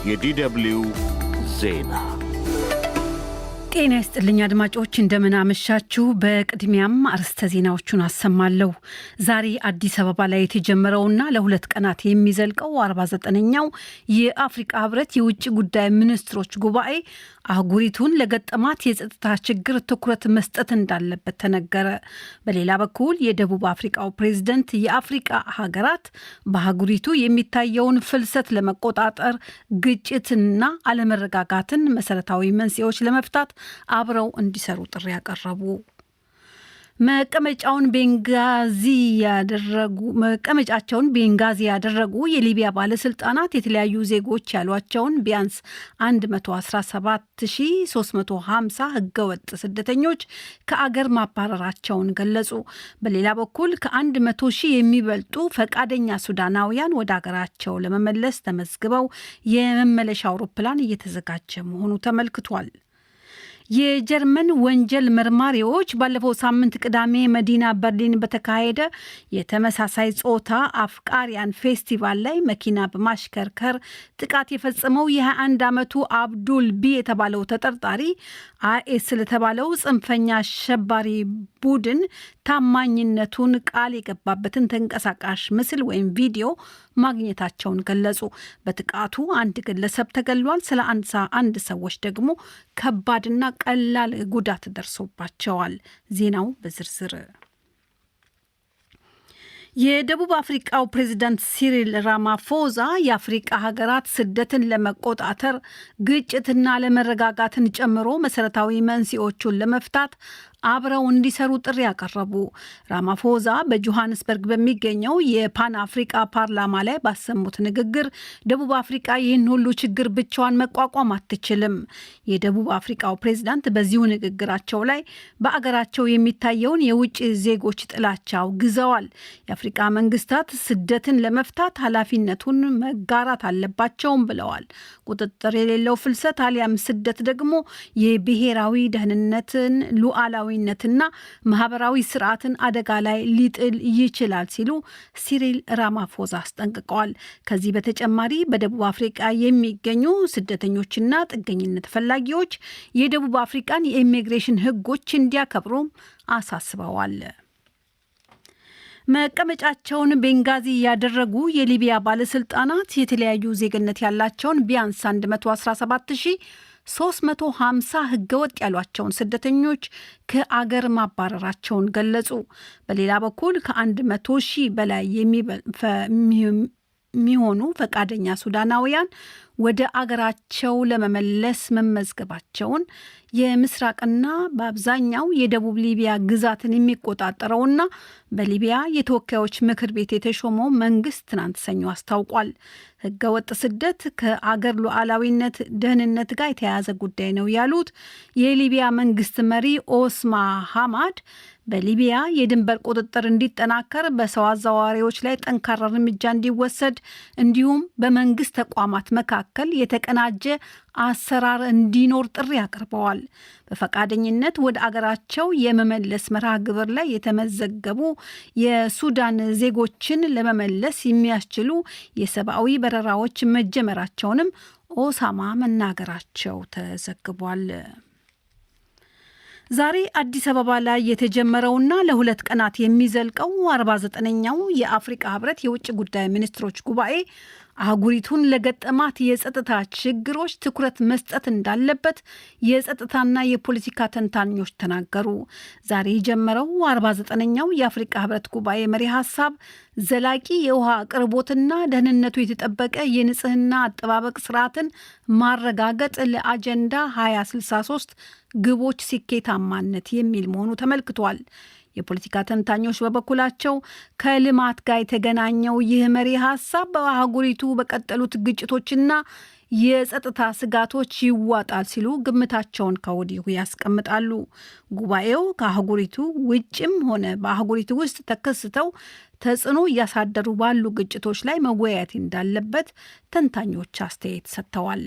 የዲደብሊው ዜና ጤና ይስጥልኝ አድማጮች፣ እንደምን አመሻችሁ። በቅድሚያም አርዕስተ ዜናዎቹን አሰማለሁ። ዛሬ አዲስ አበባ ላይ የተጀመረውና ለሁለት ቀናት የሚዘልቀው 49ኛው የአፍሪካ ህብረት የውጭ ጉዳይ ሚኒስትሮች ጉባኤ አህጉሪቱን ለገጠማት የጸጥታ ችግር ትኩረት መስጠት እንዳለበት ተነገረ። በሌላ በኩል የደቡብ አፍሪካው ፕሬዝዳንት የአፍሪካ ሀገራት በአህጉሪቱ የሚታየውን ፍልሰት ለመቆጣጠር ግጭትና አለመረጋጋትን መሰረታዊ መንስኤዎች ለመፍታት አብረው እንዲሰሩ ጥሪ ያቀረቡ። መቀመጫቸውን ቤንጋዚ ያደረጉ የሊቢያ ባለስልጣናት የተለያዩ ዜጎች ያሏቸውን ቢያንስ 117350 ህገወጥ ስደተኞች ከአገር ማባረራቸውን ገለጹ። በሌላ በኩል ከ100,000 የሚበልጡ ፈቃደኛ ሱዳናውያን ወደ አገራቸው ለመመለስ ተመዝግበው የመመለሻ አውሮፕላን እየተዘጋጀ መሆኑ ተመልክቷል። የጀርመን ወንጀል መርማሪዎች ባለፈው ሳምንት ቅዳሜ መዲና በርሊን በተካሄደ የተመሳሳይ ጾታ አፍቃሪያን ፌስቲቫል ላይ መኪና በማሽከርከር ጥቃት የፈጸመው የ21 ዓመቱ አብዱል ቢ የተባለው ተጠርጣሪ አይኤስ ለተባለው ጽንፈኛ አሸባሪ ቡድን ታማኝነቱን ቃል የገባበትን ተንቀሳቃሽ ምስል ወይም ቪዲዮ ማግኘታቸውን ገለጹ። በጥቃቱ አንድ ግለሰብ ተገሏል። ስለ አንድ ሰዎች ደግሞ ከባድና ቀላል ጉዳት ደርሶባቸዋል። ዜናው በዝርዝር። የደቡብ አፍሪካው ፕሬዝዳንት ሲሪል ራማፎዛ የአፍሪካ ሀገራት ስደትን ለመቆጣጠር ግጭትና አለመረጋጋትን ጨምሮ መሰረታዊ መንስኤዎቹን ለመፍታት አብረው እንዲሰሩ ጥሪ ያቀረቡ። ራማፎዛ በጆሃንስበርግ በሚገኘው የፓን አፍሪካ ፓርላማ ላይ ባሰሙት ንግግር ደቡብ አፍሪካ ይህን ሁሉ ችግር ብቻዋን መቋቋም አትችልም። የደቡብ አፍሪካው ፕሬዝዳንት በዚሁ ንግግራቸው ላይ በአገራቸው የሚታየውን የውጭ ዜጎች ጥላቻ አውግዘዋል። የአፍሪካ መንግስታት ስደትን ለመፍታት ኃላፊነቱን መጋራት አለባቸውም ብለዋል። ቁጥጥር የሌለው ፍልሰት አሊያም ስደት ደግሞ የብሔራዊ ደህንነትን ሉዓላዊነትና ማህበራዊ ስርዓትን አደጋ ላይ ሊጥል ይችላል ሲሉ ሲሪል ራማፎዛ አስጠንቅቀዋል። ከዚህ በተጨማሪ በደቡብ አፍሪካ የሚገኙ ስደተኞችና ጥገኝነት ፈላጊዎች የደቡብ አፍሪካን የኢሚግሬሽን ህጎች እንዲያከብሩም አሳስበዋል። መቀመጫቸውን ቤንጋዚ ያደረጉ የሊቢያ ባለስልጣናት የተለያዩ ዜግነት ያላቸውን ቢያንስ 117350 ህገወጥ ያሏቸውን ስደተኞች ከአገር ማባረራቸውን ገለጹ። በሌላ በኩል ከ100,000 በላይ የሚሆኑ ፈቃደኛ ሱዳናውያን ወደ አገራቸው ለመመለስ መመዝገባቸውን የምስራቅና በአብዛኛው የደቡብ ሊቢያ ግዛትን የሚቆጣጠረውና በሊቢያ የተወካዮች ምክር ቤት የተሾመው መንግስት ትናንት ሰኞ አስታውቋል። ህገወጥ ስደት ከአገር ሉዓላዊነት ደህንነት ጋር የተያያዘ ጉዳይ ነው ያሉት የሊቢያ መንግስት መሪ ኦስማ ሐማድ በሊቢያ የድንበር ቁጥጥር እንዲጠናከር፣ በሰው አዘዋዋሪዎች ላይ ጠንካራ እርምጃ እንዲወሰድ እንዲሁም በመንግስት ተቋማት መካከል የተቀናጀ አሰራር እንዲኖር ጥሪ አቅርበዋል። በፈቃደኝነት ወደ አገራቸው የመመለስ መርሃ ግብር ላይ የተመዘገቡ የሱዳን ዜጎችን ለመመለስ የሚያስችሉ የሰብአዊ በረራዎች መጀመራቸውንም ኦሳማ መናገራቸው ተዘግቧል። ዛሬ አዲስ አበባ ላይ የተጀመረውና ለሁለት ቀናት የሚዘልቀው 49ኛው የአፍሪካ ህብረት የውጭ ጉዳይ ሚኒስትሮች ጉባኤ አህጉሪቱን ለገጠማት የጸጥታ ችግሮች ትኩረት መስጠት እንዳለበት የጸጥታና የፖለቲካ ተንታኞች ተናገሩ። ዛሬ የጀመረው 49ኛው የአፍሪካ ህብረት ጉባኤ መሪ ሀሳብ ዘላቂ የውሃ አቅርቦትና ደህንነቱ የተጠበቀ የንጽህና አጠባበቅ ስርዓትን ማረጋገጥ ለአጀንዳ 2063 ግቦች ስኬታማነት የሚል መሆኑ ተመልክቷል። የፖለቲካ ተንታኞች በበኩላቸው ከልማት ጋር የተገናኘው ይህ መሪ ሀሳብ በአህጉሪቱ በቀጠሉት ግጭቶችና የጸጥታ ስጋቶች ይዋጣል ሲሉ ግምታቸውን ከወዲሁ ያስቀምጣሉ። ጉባኤው ከአህጉሪቱ ውጭም ሆነ በአህጉሪቱ ውስጥ ተከስተው ተጽዕኖ እያሳደሩ ባሉ ግጭቶች ላይ መወያየት እንዳለበት ተንታኞች አስተያየት ሰጥተዋል።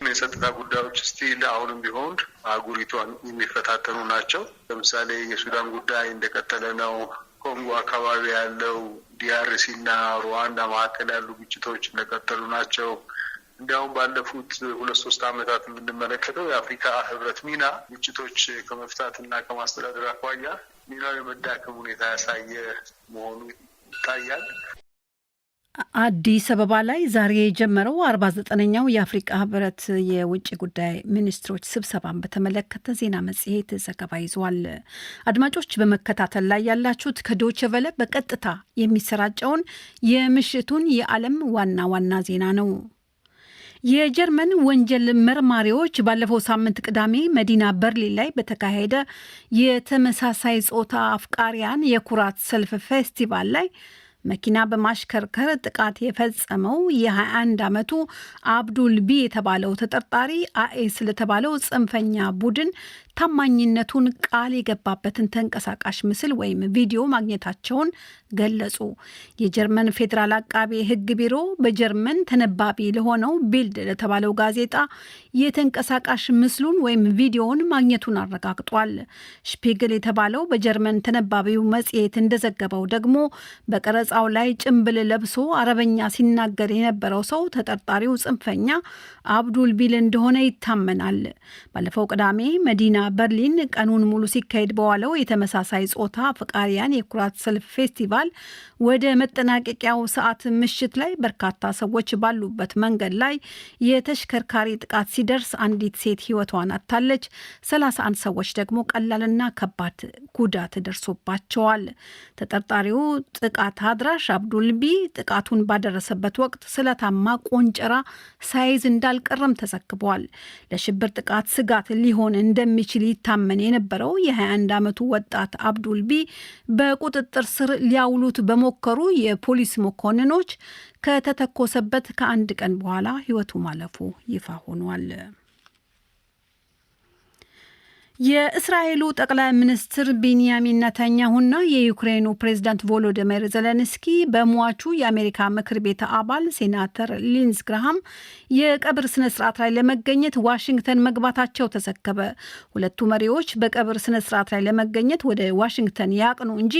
የጸጥታ ጉዳዮች ስቲል አሁንም ቢሆን አህጉሪቷን የሚፈታተኑ ናቸው። ለምሳሌ የሱዳን ጉዳይ እንደቀጠለ ነው። ኮንጎ አካባቢ ያለው ዲአርሲ እና ሩዋንዳ መካከል ያሉ ግጭቶች እንደቀጠሉ ናቸው። እንዲያውም ባለፉት 2-3 ዓመታት የምንመለከተው የአፍሪካ ህብረት ሚና ግጭቶች ከመፍታትና ከማስተዳደር አኳያ ሚናው የመዳከም ሁኔታ ያሳየ መሆኑ ይታያል። አዲስ አበባ ላይ ዛሬ የጀመረው 49ኛው የአፍሪቃ ህብረት የውጭ ጉዳይ ሚኒስትሮች ስብሰባን በተመለከተ ዜና መጽሔት ዘገባ ይዟል። አድማጮች በመከታተል ላይ ያላችሁት ከዶይቼ ቬለ በቀጥታ የሚሰራጨውን የምሽቱን የዓለም ዋና ዋና ዜና ነው። የጀርመን ወንጀል መርማሪዎች ባለፈው ሳምንት ቅዳሜ መዲና በርሊን ላይ በተካሄደ የተመሳሳይ ጾታ አፍቃሪያን የኩራት ሰልፍ ፌስቲቫል ላይ መኪና በማሽከርከር ጥቃት የፈጸመው የ21 ዓመቱ አብዱል ቢ የተባለው ተጠርጣሪ አኤስ ለተባለው ጽንፈኛ ቡድን ታማኝነቱን ቃል የገባበትን ተንቀሳቃሽ ምስል ወይም ቪዲዮ ማግኘታቸውን ገለጹ። የጀርመን ፌዴራል አቃቤ ሕግ ቢሮ በጀርመን ተነባቢ ለሆነው ቢልድ ለተባለው ጋዜጣ የተንቀሳቃሽ ምስሉን ወይም ቪዲዮውን ማግኘቱን አረጋግጧል። ሽፒግል የተባለው በጀርመን ተነባቢው መጽሔት እንደዘገበው ደግሞ በቀረጻው ላይ ጭንብል ለብሶ አረበኛ ሲናገር የነበረው ሰው ተጠርጣሪው ጽንፈኛ አብዱል ቢል እንደሆነ ይታመናል። ባለፈው ቅዳሜ መዲና በርሊን ቀኑን ሙሉ ሲካሄድ በዋለው የተመሳሳይ ጾታ አፍቃሪያን የኩራት ሰልፍ ፌስቲቫል ወደ መጠናቀቂያው ሰዓት ምሽት ላይ በርካታ ሰዎች ባሉበት መንገድ ላይ የተሽከርካሪ ጥቃት ሲደርስ አንዲት ሴት ሕይወቷን አጥታለች። 31 ሰዎች ደግሞ ቀላልና ከባድ ጉዳት ደርሶባቸዋል። ተጠርጣሪው ጥቃት አድራሽ አብዱል ቢ ጥቃቱን ባደረሰበት ወቅት ስለታማ ቆንጨራ ሳይዝ እንዳልቀረም ተዘግቧል። ለሽብር ጥቃት ስጋት ሊሆን እንደሚችል ይታመን የነበረው የ21 ዓመቱ ወጣት አብዱል ቢ በቁጥጥር ስር ሊያውሉት በሞከሩ የፖሊስ መኮንኖች ከተተኮሰበት ከአንድ ቀን በኋላ ሕይወቱ ማለፉ ይፋ ሆኗል። የእስራኤሉ ጠቅላይ ሚኒስትር ቤንያሚን ኔታንያሁና የዩክሬኑ ፕሬዝዳንት ቮሎዲሚር ዜሌንስኪ በሟቹ የአሜሪካ ምክር ቤት አባል ሴናተር ሊንዝ ግራሃም የቀብር ስነ ስርዓት ላይ ለመገኘት ዋሽንግተን መግባታቸው ተዘገበ። ሁለቱ መሪዎች በቀብር ስነ ስርዓት ላይ ለመገኘት ወደ ዋሽንግተን ያቅኑ እንጂ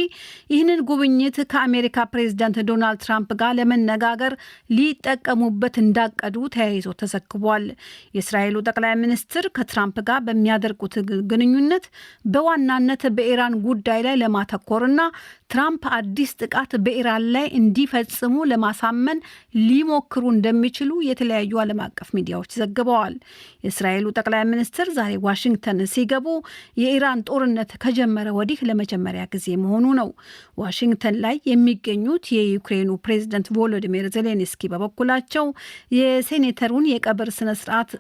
ይህንን ጉብኝት ከአሜሪካ ፕሬዝዳንት ዶናልድ ትራምፕ ጋር ለመነጋገር ሊጠቀሙበት እንዳቀዱ ተያይዞ ተዘግቧል። የእስራኤሉ ጠቅላይ ሚኒስትር ከትራምፕ ጋር በሚያደርጉት ግንኙነት በዋናነት በኢራን ጉዳይ ላይ ለማተኮርና ትራምፕ አዲስ ጥቃት በኢራን ላይ እንዲፈጽሙ ለማሳመን ሊሞክሩ እንደሚችሉ የተለያዩ ዓለም አቀፍ ሚዲያዎች ዘግበዋል። የእስራኤሉ ጠቅላይ ሚኒስትር ዛሬ ዋሽንግተን ሲገቡ የኢራን ጦርነት ከጀመረ ወዲህ ለመጀመሪያ ጊዜ መሆኑ ነው። ዋሽንግተን ላይ የሚገኙት የዩክሬኑ ፕሬዝዳንት ቮሎዲሚር ዜሌንስኪ በበኩላቸው የሴኔተሩን የቀብር ስነ ስርዓት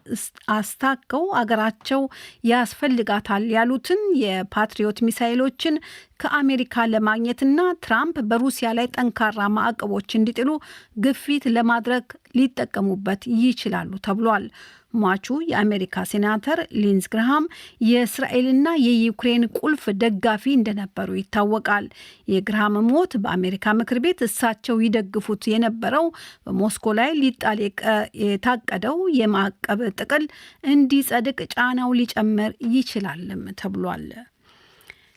አስታከው አገራቸው ያስፈልጋታል ያሉትን የፓትሪዮት ሚሳይሎችን ከአሜሪካ ለማግኘትና ትራምፕ በሩሲያ ላይ ጠንካራ ማዕቀቦች እንዲጥሉ ግፊት ለማድረግ ሊጠቀሙበት ይችላሉ ተብሏል። ሟቹ የአሜሪካ ሴናተር ሊንዝ ግራሃም የእስራኤልና የዩክሬን ቁልፍ ደጋፊ እንደነበሩ ይታወቃል። የግራሃም ሞት በአሜሪካ ምክር ቤት እሳቸው ይደግፉት የነበረው በሞስኮ ላይ ሊጣል የታቀደው የማዕቀብ ጥቅል እንዲጸድቅ ጫናው ሊጨምር ይችላልም ተብሏል።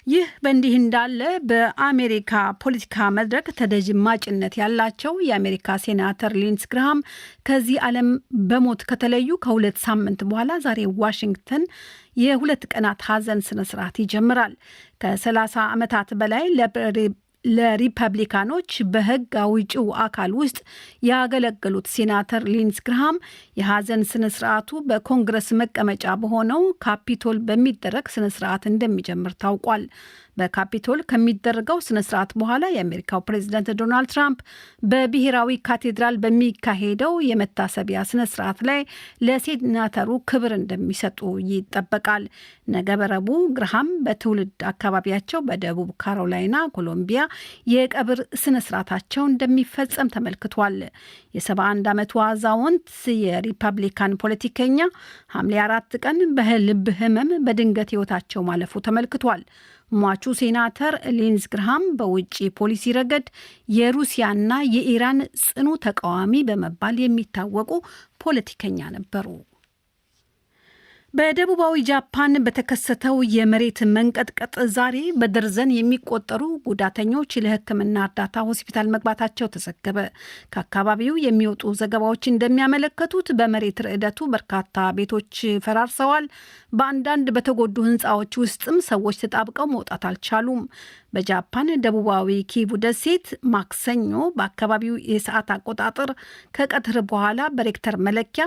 ይህ በእንዲህ እንዳለ በአሜሪካ ፖለቲካ መድረክ ተደማጭነት ያላቸው የአሜሪካ ሴናተር ሊንዝ ግራሃም ከዚህ ዓለም በሞት ከተለዩ ከ2 ሳምንት በኋላ ዛሬ ዋሽንግተን የ2 ቀናት ሐዘን ስነስርዓት ይጀምራል። ከ30 ዓመታት በላይ ለሪፐብሊካኖች በሕግ አውጪው አካል ውስጥ ያገለገሉት ሴናተር ሊንዝ ግራሃም የሐዘን ስነስርዓቱ በኮንግረስ መቀመጫ በሆነው ካፒቶል በሚደረግ ስነስርዓት እንደሚጀምር ታውቋል። በካፒቶል ከሚደረገው ስነስርዓት በኋላ የአሜሪካው ፕሬዝዳንት ዶናልድ ትራምፕ በብሔራዊ ካቴድራል በሚካሄደው የመታሰቢያ ስነስርዓት ላይ ለሴናተሩ ክብር እንደሚሰጡ ይጠበቃል። ነገ ረቡዕ ግራሃም በትውልድ አካባቢያቸው በደቡብ ካሮላይና ኮሎምቢያ የቀብር ስነስርዓታቸው እንደሚፈጸም ተመልክቷል። የ71 ዓመቱ አዛውንት የሪፐብሊካን ፖለቲከኛ ሐምሌ 4 ቀን በልብ ህመም በድንገት ህይወታቸው ማለፉ ተመልክቷል። ሟቹ ሴናተር ሊንዝ ግራሃም በውጭ ፖሊሲ ረገድ የሩሲያና የኢራን ጽኑ ተቃዋሚ በመባል የሚታወቁ ፖለቲከኛ ነበሩ። በደቡባዊ ጃፓን በተከሰተው የመሬት መንቀጥቀጥ ዛሬ በደርዘን የሚቆጠሩ ጉዳተኞች ለሕክምና እርዳታ ሆስፒታል መግባታቸው ተዘገበ። ከአካባቢው የሚወጡ ዘገባዎች እንደሚያመለክቱት በመሬት ርዕደቱ በርካታ ቤቶች ፈራርሰዋል። በአንዳንድ በተጎዱ ሕንፃዎች ውስጥም ሰዎች ተጣብቀው መውጣት አልቻሉም። በጃፓን ደቡባዊ ኪቡ ደሴት ማክሰኞ በአካባቢው የሰዓት አቆጣጠር ከቀትር በኋላ በሬክተር መለኪያ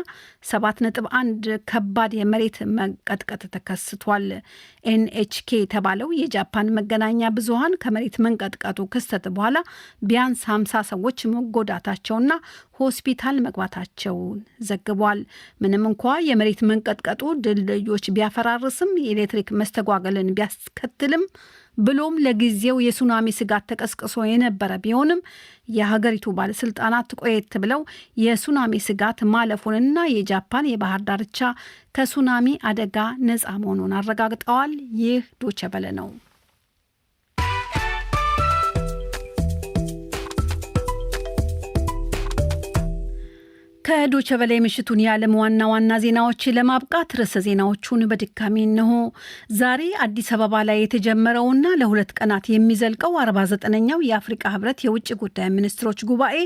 7.1 ከባድ የመሬት መንቀጥቀጥ ተከስቷል። ኤንኤችኬ የተባለው የጃፓን መገናኛ ብዙሃን ከመሬት መንቀጥቀጡ ክስተት በኋላ ቢያንስ 50 ሰዎች መጎዳታቸውና ሆስፒታል መግባታቸውን ዘግቧል። ምንም እንኳ የመሬት መንቀጥቀጡ ድልድዮች ቢያፈራርስም የኤሌክትሪክ መስተጓገልን ቢያስከትልም ብሎም ለጊዜው የሱናሚ ስጋት ተቀስቅሶ የነበረ ቢሆንም የሀገሪቱ ባለስልጣናት ቆየት ብለው የሱናሚ ስጋት ማለፉንና የጃፓን የባህር ዳርቻ ከሱናሚ አደጋ ነፃ መሆኑን አረጋግጠዋል። ይህ ዶቼ ቬለ ነው። ከዶቼ ቬለ ምሽቱን የዓለም ዋና ዋና ዜናዎች ለማብቃት ርዕሰ ዜናዎቹን በድጋሚ እነሆ። ዛሬ አዲስ አበባ ላይ የተጀመረውና ለ2 ቀናት የሚዘልቀው 49ኛው የአፍሪቃ ህብረት የውጭ ጉዳይ ሚኒስትሮች ጉባኤ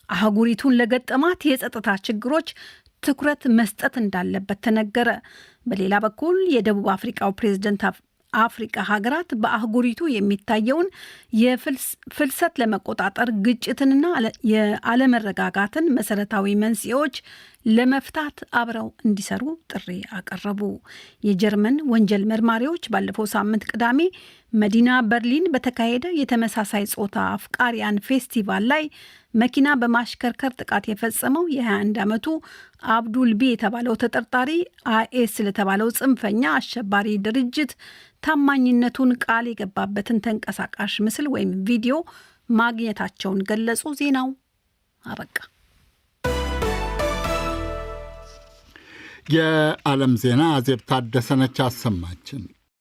አህጉሪቱን ለገጠማት የጸጥታ ችግሮች ትኩረት መስጠት እንዳለበት ተነገረ። በሌላ በኩል የደቡብ አፍሪቃው ፕሬዝደንት አፍሪቃ ሀገራት በአህጉሪቱ የሚታየውን የፍልሰት ለመቆጣጠር ግጭትንና የአለመረጋጋትን መሰረታዊ መንስኤዎች ለመፍታት አብረው እንዲሰሩ ጥሪ አቀረቡ። የጀርመን ወንጀል መርማሪዎች ባለፈው ሳምንት ቅዳሜ መዲና በርሊን በተካሄደ የተመሳሳይ ጾታ አፍቃሪያን ፌስቲቫል ላይ መኪና በማሽከርከር ጥቃት የፈጸመው የ21 ዓመቱ አብዱልቢ የተባለው ተጠርጣሪ አይኤስ ለተባለው ጽንፈኛ አሸባሪ ድርጅት ታማኝነቱን ቃል የገባበትን ተንቀሳቃሽ ምስል ወይም ቪዲዮ ማግኘታቸውን ገለጹ። ዜናው አበቃ። የዓለም ዜና አዜብ ታደሰነች አሰማችን።